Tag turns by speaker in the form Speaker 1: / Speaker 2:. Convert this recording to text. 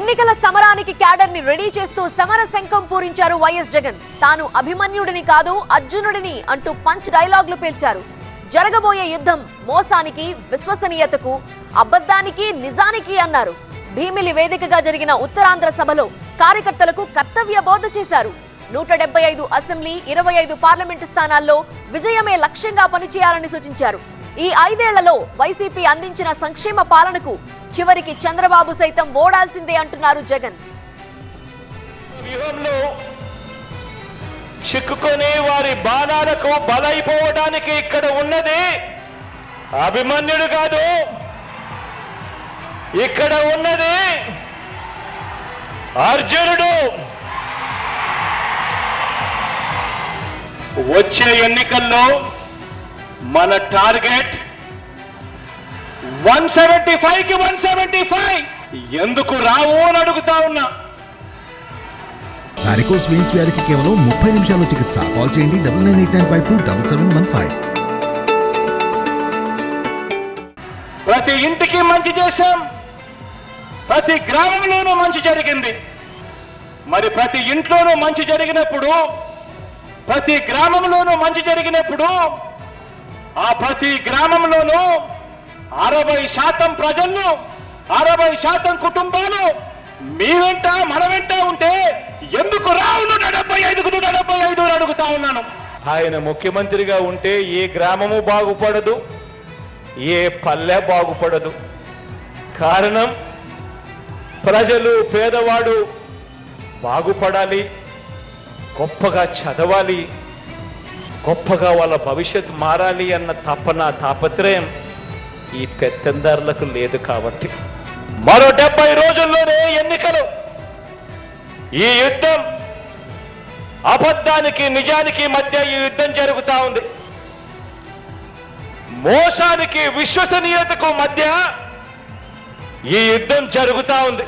Speaker 1: ఎన్నికల సమరానికి క్యాడర్ ని రెడీ చేస్తూ సమర శంఖం పూరించారు వైఎస్ జగన్. తాను అభిమన్యుడిని కాదు అర్జునుడిని అంటూ పంచ్ డైలాగులు పేల్చారు. జరగబోయే యుద్ధం మోసానికి, విశ్వసనీయతకు, అబద్ధానికి, నిజానికి అన్నారు. భీమిలి వేదికగా జరిగిన ఉత్తరాంధ్ర సభలో కార్యకర్తలకు కర్తవ్య బోధ చేశారు. 175 అసెంబ్లీ, 25 పార్లమెంటు స్థానాల్లో విజయమే లక్ష్యంగా పనిచేయాలని సూచించారు. ఈ 5 ఏళ్లలో వైసీపీ అందించిన సంక్షేమ పాలనకు చివరికి చంద్రబాబు సైతం ఓడాల్సిందే అంటున్నారు జగన్.
Speaker 2: వ్యూహంలో చిక్కుకొని వారి బాణాలకు బలైపోవడానికి ఇక్కడ ఉన్నది అభిమన్యుడు కాదు, ఇక్కడ ఉన్నది అర్జునుడు. వచ్చే ఎన్నికల్లో మన టార్గెట్ 175కి 175. ఎందుకు రావు అని అడుగుతా ఉన్నా.
Speaker 3: వారికోస్ వెయిన్స్ వ్యాధికి కేవలం 30 నిమిషాల్లో చికిత్స. కాల్ చేయండి 9989527715.
Speaker 2: ప్రతి ఇంటికి మంచి చేశాం, ప్రతి గ్రామంలోనూ మంచి జరిగింది. మరి ప్రతి ఇంట్లోనూ మంచి జరిగినప్పుడు, ప్రతి గ్రామంలోనూ మంచి జరిగినప్పుడు ఆ ప్రతి గ్రామంలోనూ 60% ప్రజలు, 60% కుటుంబాలు మీ వెంట మన వెంట ఉంటే ఎందుకు రావు 175 అడుగుతా ఉన్నాను. ఆయన ముఖ్యమంత్రిగా ఉంటే ఏ గ్రామము బాగుపడదు, ఏ పల్లె బాగుపడదు. కారణం ప్రజలు, పేదవాడు బాగుపడాలి, గొప్పగా చదవాలి, గొప్పగా వాళ్ళ భవిష్యత్తు మారాలి అన్న తపన, తాపత్రయం ఈ పెత్తందారులకు లేదు. కాబట్టి మరో 70 రోజుల్లోనే ఎన్నికలు. ఈ యుద్ధం అబద్ధానికి, నిజానికి మధ్య ఈ యుద్ధం జరుగుతూ ఉంది. మోసానికి, విశ్వసనీయతకు మధ్య ఈ యుద్ధం జరుగుతూ ఉంది.